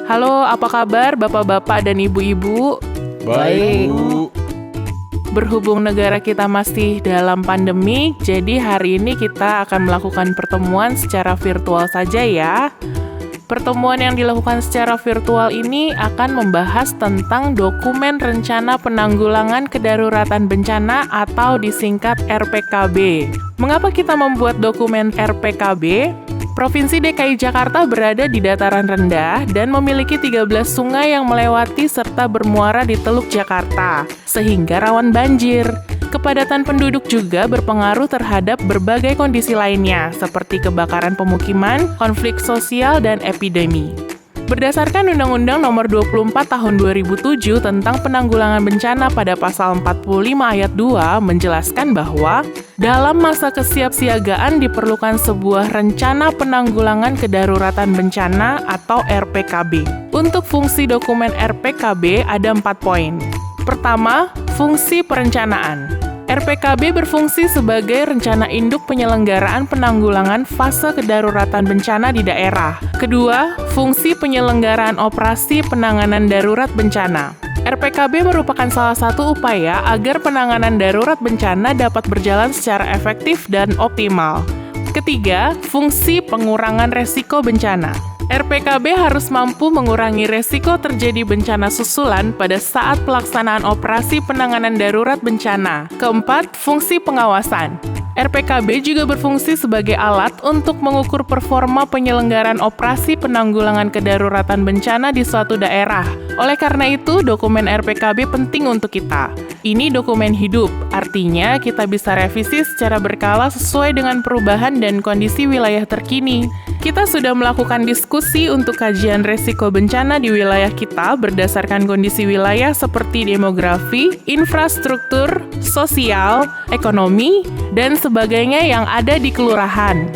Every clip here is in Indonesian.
Halo, apa kabar Bapak-bapak dan Ibu-ibu? Baik, Bu. Berhubung negara kita masih dalam pandemi, jadi hari ini kita akan melakukan pertemuan secara virtual saja ya. Pertemuan yang dilakukan secara virtual ini akan membahas tentang dokumen rencana penanggulangan kedaruratan bencana atau disingkat RPKB. Mengapa kita membuat dokumen RPKB? Provinsi DKI Jakarta berada di dataran rendah dan memiliki 13 sungai yang melewati serta bermuara di Teluk Jakarta, sehingga rawan banjir. Kepadatan penduduk juga berpengaruh terhadap berbagai kondisi lainnya, seperti kebakaran pemukiman, konflik sosial, dan epidemi. Berdasarkan Undang-Undang Nomor 24 Tahun 2007 tentang Penanggulangan Bencana pada Pasal 45 Ayat 2 menjelaskan bahwa dalam masa kesiapsiagaan diperlukan sebuah rencana penanggulangan kedaruratan bencana atau RPKB. Untuk fungsi dokumen RPKB ada 4 poin. Pertama, fungsi perencanaan. RPKB berfungsi sebagai rencana induk penyelenggaraan penanggulangan fase kedaruratan bencana di daerah. Kedua, fungsi penyelenggaraan operasi penanganan darurat bencana. RPKB merupakan salah satu upaya agar penanganan darurat bencana dapat berjalan secara efektif dan optimal. Ketiga, fungsi pengurangan resiko bencana. RPKB harus mampu mengurangi resiko terjadi bencana susulan pada saat pelaksanaan operasi penanganan darurat bencana. Keempat, fungsi pengawasan. RPKB juga berfungsi sebagai alat untuk mengukur performa penyelenggaraan operasi penanggulangan kedaruratan bencana di suatu daerah. Oleh karena itu, dokumen RPKB penting untuk kita. Ini dokumen hidup, artinya kita bisa revisi secara berkala sesuai dengan perubahan dan kondisi wilayah terkini. Kita sudah melakukan diskusi untuk kajian resiko bencana di wilayah kita berdasarkan kondisi wilayah seperti demografi, infrastruktur, sosial, ekonomi, dan sebagainya yang ada di kelurahan.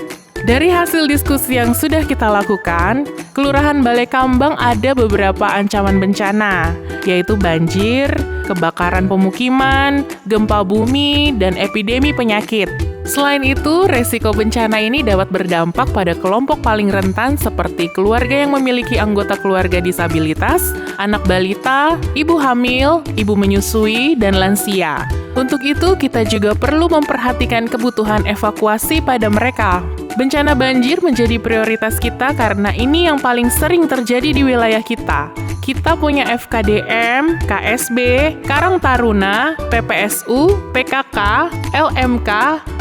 Dari hasil diskusi yang sudah kita lakukan, Kelurahan Balai Kambang ada beberapa ancaman bencana, yaitu banjir, kebakaran pemukiman, gempa bumi, dan epidemi penyakit. Selain itu, resiko bencana ini dapat berdampak pada kelompok paling rentan seperti keluarga yang memiliki anggota keluarga disabilitas, anak balita, ibu hamil, ibu menyusui, dan lansia. Untuk itu, kita juga perlu memperhatikan kebutuhan evakuasi pada mereka. Bencana banjir menjadi prioritas kita karena ini yang paling sering terjadi di wilayah kita. Kita punya FKDM, KSB, Karang Taruna, PPSU, PKK, LMK,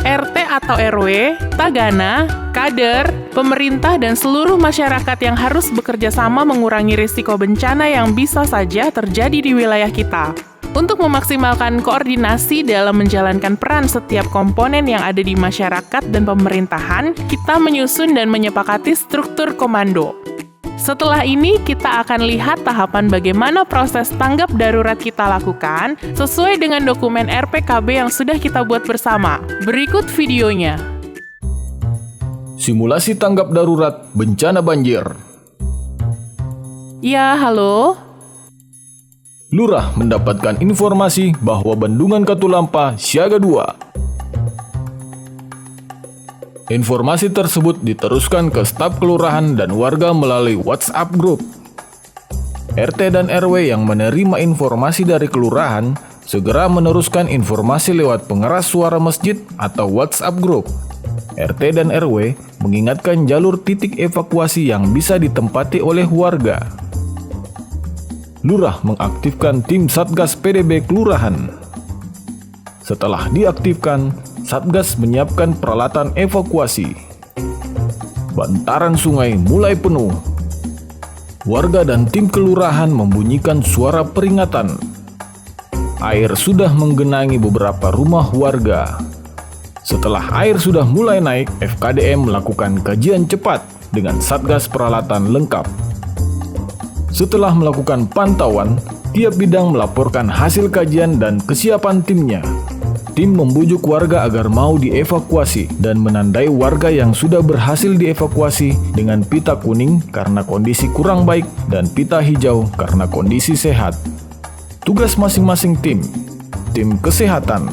RT atau RW, Tagana, kader, pemerintah, dan seluruh masyarakat yang harus bekerja sama mengurangi risiko bencana yang bisa saja terjadi di wilayah kita. Untuk memaksimalkan koordinasi dalam menjalankan peran setiap komponen yang ada di masyarakat dan pemerintahan, kita menyusun dan menyepakati struktur komando. Setelah ini, kita akan lihat tahapan bagaimana proses tanggap darurat kita lakukan sesuai dengan dokumen RPKB yang sudah kita buat bersama. Berikut videonya. Simulasi tanggap darurat bencana banjir. Ya, halo? Lurah mendapatkan informasi bahwa Bendungan Katulampa siaga 2. Informasi tersebut diteruskan ke staf kelurahan dan warga melalui WhatsApp group. RT dan RW yang menerima informasi dari kelurahan segera meneruskan informasi lewat pengeras suara masjid atau WhatsApp group. RT dan RW mengingatkan jalur titik evakuasi yang bisa ditempati oleh warga. Lurah mengaktifkan tim Satgas PDB Kelurahan. Setelah diaktifkan, Satgas menyiapkan peralatan evakuasi. Bantaran sungai mulai penuh. Warga dan tim kelurahan membunyikan suara peringatan. Air sudah menggenangi beberapa rumah warga. Setelah air sudah mulai naik, FKDM melakukan kajian cepat dengan Satgas peralatan lengkap. Setelah melakukan pantauan, tiap bidang melaporkan hasil kajian dan kesiapan timnya. Tim membujuk warga agar mau dievakuasi dan menandai warga yang sudah berhasil dievakuasi dengan pita kuning karena kondisi kurang baik dan pita hijau karena kondisi sehat. Tugas masing-masing tim kesehatan,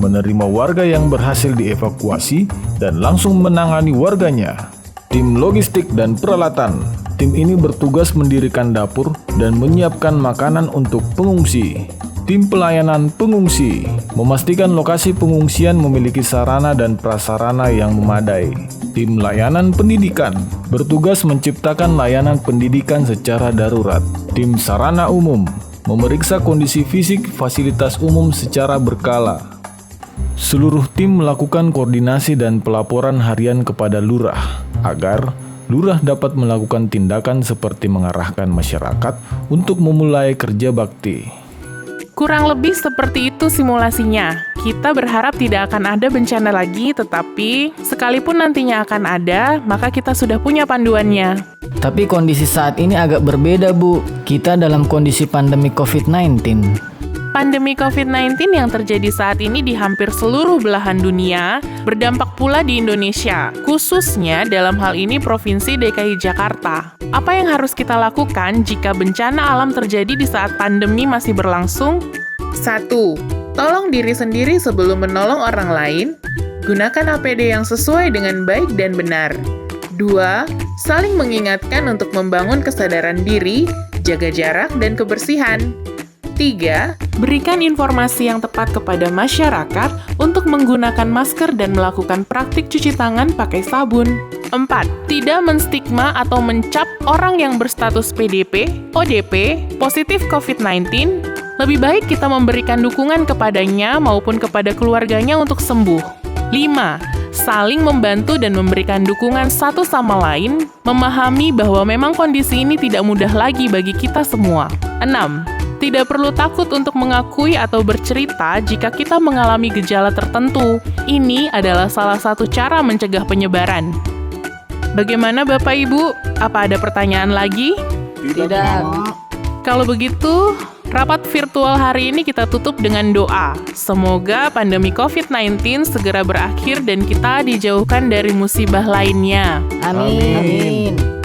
menerima warga yang berhasil dievakuasi dan langsung menangani warganya. Tim logistik dan peralatan, Tim ini bertugas mendirikan dapur dan menyiapkan makanan untuk pengungsi. Tim pelayanan pengungsi memastikan lokasi pengungsian memiliki sarana dan prasarana yang memadai. Tim layanan pendidikan bertugas menciptakan layanan pendidikan secara darurat. Tim sarana umum memeriksa kondisi fisik fasilitas umum secara berkala. Seluruh tim melakukan koordinasi dan pelaporan harian kepada lurah agar lurah dapat melakukan tindakan seperti mengarahkan masyarakat untuk memulai kerja bakti. Kurang lebih seperti itu simulasinya. Kita berharap tidak akan ada bencana lagi, tetapi sekalipun nantinya akan ada, maka kita sudah punya panduannya. Tapi kondisi saat ini agak berbeda, Bu. Kita dalam kondisi pandemi COVID-19. Pandemi COVID-19 yang terjadi saat ini di hampir seluruh belahan dunia berdampak pula di Indonesia, khususnya dalam hal ini Provinsi DKI Jakarta. Apa yang harus kita lakukan jika bencana alam terjadi di saat pandemi masih berlangsung? 1. Tolong diri sendiri sebelum menolong orang lain. Gunakan APD yang sesuai dengan baik dan benar. 2. Saling mengingatkan untuk membangun kesadaran diri, jaga jarak, dan kebersihan. 3. Berikan informasi yang tepat kepada masyarakat untuk menggunakan masker dan melakukan praktik cuci tangan pakai sabun. 4. Tidak menstigma atau mencap orang yang berstatus PDP, ODP, positif COVID-19. Lebih baik kita memberikan dukungan kepadanya maupun kepada keluarganya untuk sembuh. 5. Saling membantu dan memberikan dukungan satu sama lain, memahami bahwa memang kondisi ini tidak mudah lagi bagi kita semua. 6. Tidak perlu takut untuk mengakui atau bercerita jika kita mengalami gejala tertentu. Ini adalah salah satu cara mencegah penyebaran. Bagaimana Bapak Ibu? Apa ada pertanyaan lagi? Tidak. Kalau begitu, rapat virtual hari ini kita tutup dengan doa. Semoga pandemi COVID-19 segera berakhir dan kita dijauhkan dari musibah lainnya. Amin.